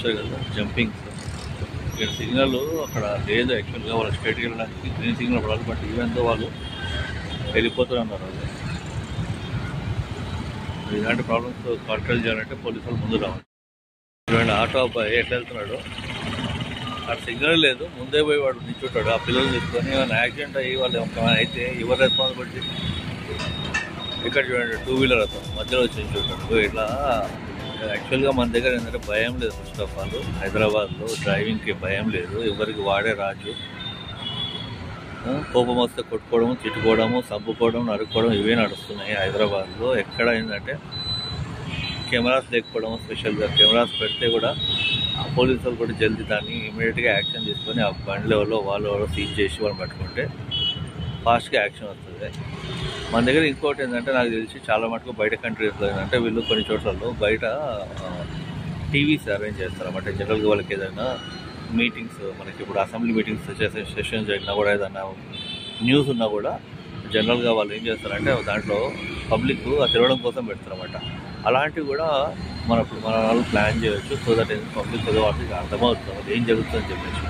చూస్తారు కదా జంపింగ్స్. ఇక్కడ సిగ్నల్ అక్కడ లేదు యాక్చువల్గా, వాళ్ళు స్ట్రైట్కి వెళ్ళడానికి గ్రీన్ సిగ్నల్ పడాలి. బట్ ఈవెన్ తో వాళ్ళు వెళ్ళిపోతున్నారు. వాళ్ళు ఇలాంటి ప్రాబ్లమ్స్ కంట్రోల్ చేయాలంటే పోలీసు వాళ్ళు ముందు రావాలి. చూడండి ఆటో అబ్బాయి ఎట్లా వెళ్తున్నాడు, అక్కడ సిగ్నల్ లేదు, ముందే పోయి వాడు నిల్చుంటాడు. ఆ పిల్లలు తీసుకొని ఏమైనా యాక్సిడెంట్ అయ్యి వాళ్ళు అయితే ఎవరు రెస్పాన్సిబిలిటీ? ఇక్కడ చూడండి 2 వీలర్ అతను మధ్యలో వచ్చి నిల్చుంటాడు. ఇట్లా యాక్చువల్గా మన దగ్గర ఏంటంటే భయం లేదు. ఫస్ట్ ఆఫ్ ఆల్ హైదరాబాద్లో డ్రైవింగ్కి భయం లేదు, ఎవరికి వాడే రాజు. కోపం వస్తే కొట్టుకోవడము, తిట్టుకోవడము, చంపుకోవడం, నరుక్కోవడం ఇవే నడుస్తున్నాయి హైదరాబాద్లో. ఎక్కడ ఏంటంటే కెమెరాస్ లేకపోవడం, స్పెషల్గా కెమెరాస్ పెడితే కూడా ఆ పోలీసులు కూడా జల్దీ దాన్ని ఇమీడియట్గా యాక్షన్ తీసుకొని ఆ బండి లెవెల్లో వాళ్ళు సీజ్ చేసి వాళ్ళు పట్టుకుంటే ఫాస్ట్గా యాక్షన్ వస్తుంది. మన దగ్గర ఇంకోటి ఏంటంటే నాకు తెలిసి చాలా మటుకు బయట కంట్రీస్లో ఏంటంటే వీళ్ళు కొన్ని చోట్లలో బయట టీవీస్ అరేంజ్ చేస్తారు అన్నమాట. జనరల్గా వాళ్ళకి ఏదైనా మీటింగ్స్, మనకి ఇప్పుడు అసెంబ్లీ మీటింగ్స్ సెషన్ జరిగినా కూడా ఏదైనా న్యూస్ ఉన్నా కూడా జనరల్గా వాళ్ళు ఏం చేస్తారంటే దాంట్లో పబ్లిక్ తిరగడం కోసం పెడతారన్నమాట. అలాంటివి కూడా మన వాళ్ళు ప్లాన్ చేయొచ్చు. సో దట్ పబ్లిక్ వాళ్ళకి అర్థమవుతుంది అది ఏం జరుగుతుందని చెప్పేసి.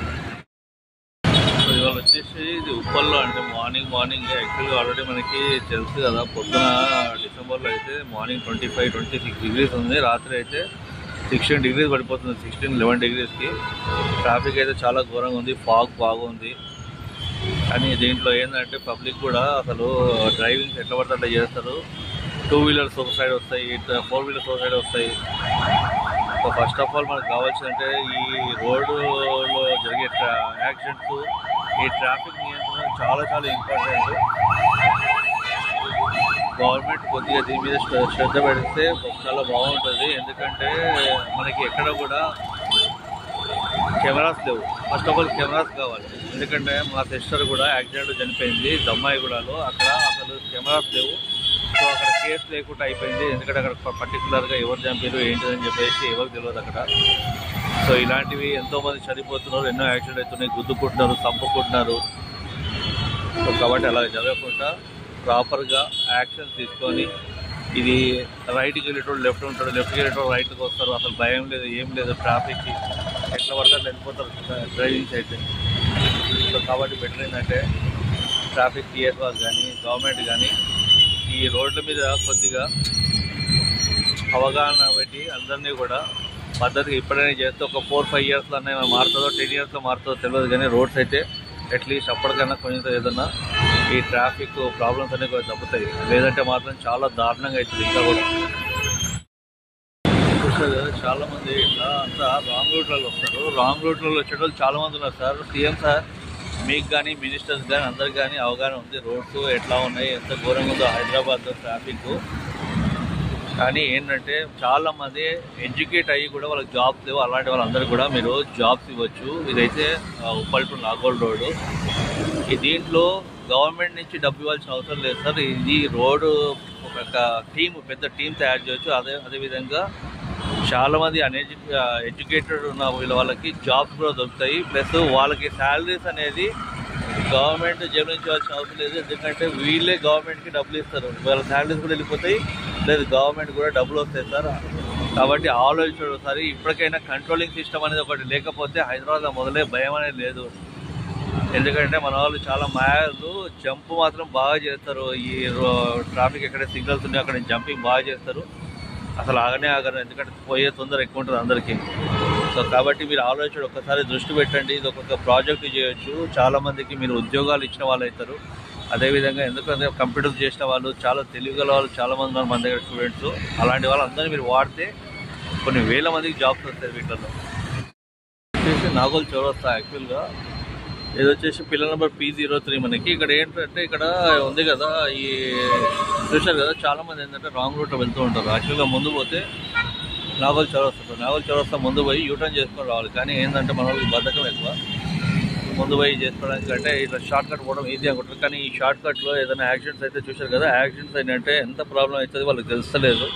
సో ఇవాళ వచ్చేసి ఇది ఉప్పల్లో అంటే మార్నింగ్ యాక్చువల్గా ఆల్రెడీ మనకి తెలుసు కదా, పొద్దున డిసెంబర్లో అయితే మార్నింగ్ 25-26 డిగ్రీస్ ఉంది, రాత్రి అయితే 16 డిగ్రీస్ పడిపోతుంది. 16-11 డిగ్రీస్కి ట్రాఫిక్ అయితే చాలా ఘోరంగా ఉంది, ఫాగ్ బాగుంది. కానీ దీంట్లో ఏంటంటే పబ్లిక్ కూడా అసలు డ్రైవింగ్ ఎట్లా పడితే అట్లా చేస్తారు. 2 వీలర్స్ ఒక సైడ్ వస్తాయి, 4 వీలర్స్ ఒక సైడ్ వస్తాయి. సో ఫస్ట్ ఆఫ్ ఆల్ మనకు కావాల్సిందంటే ఈ రోడ్డులో జరిగే యాక్సిడెంట్స్, ఈ ట్రాఫిక్ నియంత్రణ చాలా చాలా ఇంపార్టెంట్. గవర్నమెంట్ కొద్దిగా దీని మీద శ్రద్ధ పెడితే చాలా బాగుంటుంది. ఎందుకంటే మనకి ఎక్కడ కూడా కెమెరాస్ లేవు. ఫస్ట్ ఆఫ్ ఆల్ కెమెరాస్ కావాలి. ఎందుకంటే మా సిస్టర్ కూడా యాక్సిడెంట్ చనిపోయింది దమ్మాయిగూడలో, అక్కడ అసలు కెమెరాస్ లేవు. సో అక్కడ కేసు లేకుండా అయిపోయింది. ఎందుకంటే అక్కడ పర్టికులర్గా ఎవరు చంపారు ఏంటిదని చెప్పేసి ఎవరికి తెలియదు అక్కడ. సో ఇలాంటివి ఎంతోమంది చనిపోతున్నారు, ఎన్నో యాక్సిడెంట్ అవుతున్నాయి, గుద్దుకుంటున్నారు, చంపుకుంటున్నారు. సో కాబట్టి అలా జరగకుండా ప్రాపర్గా యాక్షన్ తీసుకొని, ఇది రైట్కి వెళ్ళేటోడు లెఫ్ట్ ఉంటాడు, లెఫ్ట్కి వెళ్ళేటోడు రైట్కి వస్తారు, అసలు భయం లేదు ఏం లేదు, ట్రాఫిక్కి ఎట్లా పడితే వెళ్ళిపోతారు డ్రైవింగ్స్ అయితే. సో కాబట్టి బెటర్ ఏంటంటే ట్రాఫిక్ టీఎస్ వాళ్ళు కానీ గవర్నమెంట్ కానీ ఈ రోడ్ల మీద కొద్దిగా అవగాహన పెట్టి అందరినీ కూడా పద్ధతిగా ఇప్పుడైనా చేస్తే ఒక 4-5 ఇయర్స్లో అన్న మారుతుందో 10 ఇయర్స్లో మారుతుందో తెలియదు. కానీ రోడ్స్ అయితే అట్లీస్ట్ అప్పటికన్నా కొంచెం ఏదన్నా ఈ ట్రాఫిక్ ప్రాబ్లమ్స్ అనేవి కొంచెం తగ్గుతాయి. లేదంటే మాత్రం చాలా దారుణంగా అవుతుంది. ఇంకా కూడా చూస్తారు కదా చాలామంది ఇట్లా అంతా రాంగ్ రూట్లలో వస్తారు. రాంగ్ రూట్లలో వచ్చేటోళ్ళు చాలామంది ఉన్నారు సార్. సీఎం సార్ మీకు కానీ మినిస్టర్స్ కానీ అందరికి కానీ అవగాహన ఉంది రోడ్స్ ఎట్లా ఉన్నాయి, ఎంత ఘోరంగా ఉందో హైదరాబాద్లో ట్రాఫిక్. కానీ ఏంటంటే చాలామంది ఎడ్యుకేట్ అయ్యి కూడా వాళ్ళకి జాబ్స్ లేవు. అలాంటి వాళ్ళందరికీ కూడా మీరు జాబ్స్ ఇవ్వచ్చు. ఇదైతే ఉప్పల్ టు నాగోల్ రోడ్డు. ఈ దీంట్లో గవర్నమెంట్ నుంచి డబ్బు ఇవ్వాల్సిన అవసరం లేదు సార్. ఇది రోడ్డు ఒక పెద్ద టీం తయారు చేయొచ్చు. అదేవిధంగా చాలామంది ఎడ్యుకేటెడ్ ఉన్న వాళ్ళకి జాబ్స్ కూడా దొరుకుతాయి. ప్లస్ వాళ్ళకి శాలరీస్ అనేది గవర్నమెంట్ జేబు నుంచి ఇవ్వాల్సిన అవసరం లేదు. ఎందుకంటే వీళ్ళే గవర్నమెంట్కి డబ్బులు ఇస్తారు. వాళ్ళ శాలరీస్ కూడా వెళ్ళిపోతాయి, లేదు గవర్నమెంట్ కూడా డబ్బులు వస్తాయి సార్. కాబట్టి ఆలోచించడం ఒకసారి. ఇప్పటికైనా కంట్రోలింగ్ సిస్టమ్ అనేది ఒకటి లేకపోతే హైదరాబాద్లో మొదలే భయం అనేది లేదు. ఎందుకంటే మన వాళ్ళు చాలా మాయలు, జంప్ మాత్రం బాగా చేస్తారు. ఈ ట్రాఫిక్ ఎక్కడ సిగ్నల్స్ ఉన్నాయో అక్కడ జంపింగ్ బాగా చేస్తారు. అసలు ఆగరు, ఎందుకంటే పోయే తొందర ఎక్కువ ఉంటుంది అందరికీ. సో కాబట్టి మీరు ఆలోచించండి, ఒక్కసారి దృష్టి పెట్టండి. ఇది ఒక్కొక్క ప్రాజెక్టు చేయొచ్చు. చాలామందికి మీరు ఉద్యోగాలు ఇచ్చిన వాళ్ళు అవుతారు. అదేవిధంగా ఎందుకంటే కంప్యూటర్స్ చేసిన వాళ్ళు, చాలా తెలివిగల వాళ్ళు చాలామంది ఉన్నారు మన దగ్గర స్టూడెంట్స్. అలాంటి వాళ్ళందరినీ మీరు వాడితే కొన్ని వేల మందికి జాబ్స్ వస్తాయి వీటిల్లో. వచ్చేసి నాగోల్ చౌరస్తా యాక్చువల్గా ఇది వచ్చేసి పిల్లల నెంబర్ P03 మనకి. ఇక్కడ ఏంటంటే ఇక్కడ ఉంది కదా, ఈ చూశారు కదా చాలామంది ఏంటంటే రాంగ్ రూట్లో వెళ్తూ ఉంటారు. యాక్చువల్గా ముందు పోతే నాగోల్ చౌరస్తా ముందు పోయి యూటర్న్ చేసుకొని రావాలి. కానీ ఏంటంటే మన వాళ్ళకి బద్ధకం ఎక్కువ. ముందు పోయి చేసుకోవడానికి అంటే ఇట్లా షార్ట్ కట్ పోవడం ఈజీ అనుకుంటారు. కానీ ఈ షార్ట్ కట్లో ఏదైనా యాక్సిడెంట్స్ అయితే చూశారు కదా, యాక్సిడెంట్స్ ఏంటంటే ఎంత ప్రాబ్లం అవుతుంది వాళ్ళకి తెలుస్తలేదు.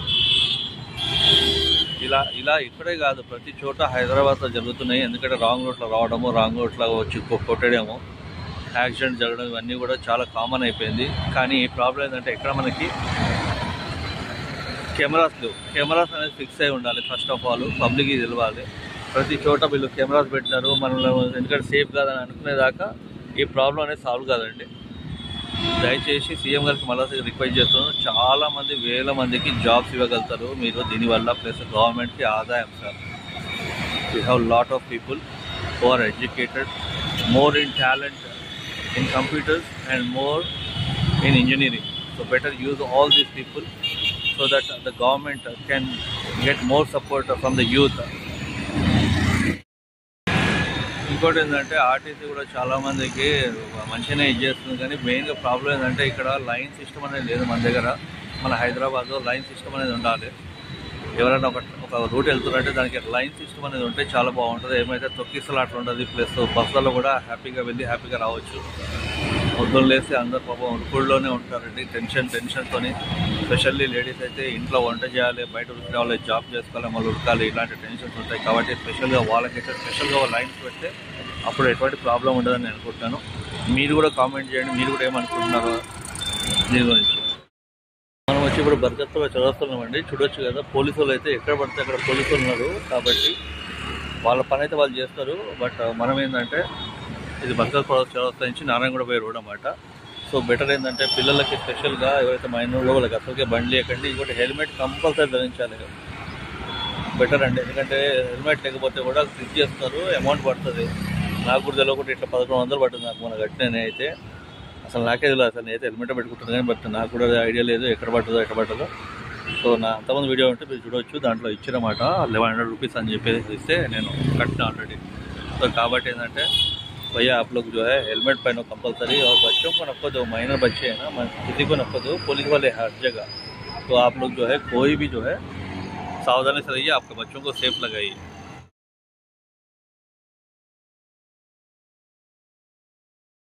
ఇలా ఇక్కడే కాదు ప్రతి చోట హైదరాబాద్లో జరుగుతున్నాయి. ఎందుకంటే రాంగ్ రూట్లో రావడము, రాంగ్ రూట్లో వచ్చి కొట్టడము, యాక్సిడెంట్ జరగడం ఇవన్నీ కూడా చాలా కామన్ అయిపోయింది. కానీ ఈ ప్రాబ్లం ఏంటంటే ఎక్కడ మనకి కెమెరాస్ లేవు. కెమెరాస్ అనేది ఫిక్స్ అయి ఉండాలి. ఫస్ట్ ఆఫ్ ఆల్ పబ్లిక్కి తెలవాలి. ప్రతి చోట వీళ్ళు కెమెరాస్ పెట్టినారు మనల్ని, ఎందుకంటే సేఫ్ కాదని అనుకునేదాకా ఈ ప్రాబ్లం అనేది సాల్వ్ కాదండి. దయచేసి సీఎం గారికి మళ్ళీ రిక్వెస్ట్ చేస్తున్నాను, చాలామంది వేల మందికి జాబ్స్ ఇవ్వగలుగుతారు మీరు దీనివల్ల, ప్లస్ గవర్నమెంట్కి ఆదాయం sir. We have lot of people who are educated, more in talent in computers and more in engineering. So better use all these people so that the government can get more support from the youth. ఇంకోటి ఏంటంటే RTC కూడా చాలామందికి మంచిగానే ఇచ్చేస్తుంది, కానీ మెయిన్గా problem ఏంటంటే ఇక్కడ లైన్ సిస్టమ్ అనేది లేదు మన దగ్గర. మన హైదరాబాద్లో లైన్ సిస్టమ్ అనేది ఉండాలి. ఎవరైనా ఒక రూట్ వెళ్తున్నారంటే దానికి లైన్ సిస్టమ్ అనేది ఉంటే చాలా బాగుంటుంది. ఏమైతే తొక్కిసలు అట్లా ఉంటుంది, ప్లస్ బస్సులలో కూడా హ్యాపీగా వెళ్ళి హ్యాపీగా రావచ్చు. పొద్దున్న లేస్తే అందరు పాపం ఉరుకుడులోనే ఉంటారండి, టెన్షన్తో. స్పెషల్లీ లేడీస్ అయితే ఇంట్లో వంట చేయాలి, బయట ఉరికి జాబ్ చేసుకోవాలి, మళ్ళీ ఉరకాలి, ఇలాంటి టెన్షన్స్ ఉంటాయి. కాబట్టి స్పెషల్గా వాళ్ళకైతే స్పెషల్గా లైన్స్ పెడితే అప్పుడు ఎటువంటి ప్రాబ్లం ఉండదని నేను అనుకుంటున్నాను. మీరు కూడా కామెంట్ చేయండి, మీరు కూడా ఏమనుకుంటున్నారో దీని గురించి. మనం వచ్చి ఇప్పుడు బర్గత్లో చదువుతున్నామండి, చూడొచ్చు కదా. పోలీసు వాళ్ళు అయితే ఎక్కడ పడితే అక్కడ పోలీసులు ఉన్నారు, కాబట్టి వాళ్ళ పని అయితే వాళ్ళు చేస్తారు. బట్ మనం ఏంటంటే ఇది బర్గత్ చదువుతా నుంచి నారాయణగూడ పోయే రోడ్ అన్నమాట. సో బెటర్ ఏంటంటే పిల్లలకి స్పెషల్గా ఎవరైతే మైనర్లో వాళ్ళకి అసలుకే బండి లేకండి. ఇంకోటి హెల్మెట్ కంపల్సరీ ధరించాలి, బెటర్ అండి. ఎందుకంటే హెల్మెట్ లేకపోతే కూడా క్లిక్ చేస్తారు, అమౌంట్ పడుతుంది. నాకు కూడా తెలియకుండా ఇట్లా 1100 పడుతుంది నాకు మన గట్టినే అయితే. అసలు నాకే తెలియదు, అసలు నేనైతే హెల్మెట్ పెట్టుకుంటాను కానీ, బట్ నాకు కూడా ఐడియా లేదు ఎక్కడ పడుతుందో ఎక్కడ పడుతుందో. సో నా అంతమంది వీడియో ఉంటే మీరు చూడవచ్చు, దాంట్లో ఇచ్చినమాట 1100 రూపీస్ అని చెప్పేసి ఇస్తే నేను కట్టిన ఆల్రెడీ. సో కాబట్టి ఏంటంటే भैया आप लोग जो है हेलमेट पहनो कंपलसरी, और बच्चों को नक्को जो माइनर बच्चे हैं ना, किसी को नक्को दो, पुलिस वाले हर जगह। तो आप लोग जो है कोई भी जो है सावधानी से रहिए, आपके बच्चों को सेफ लगाइए।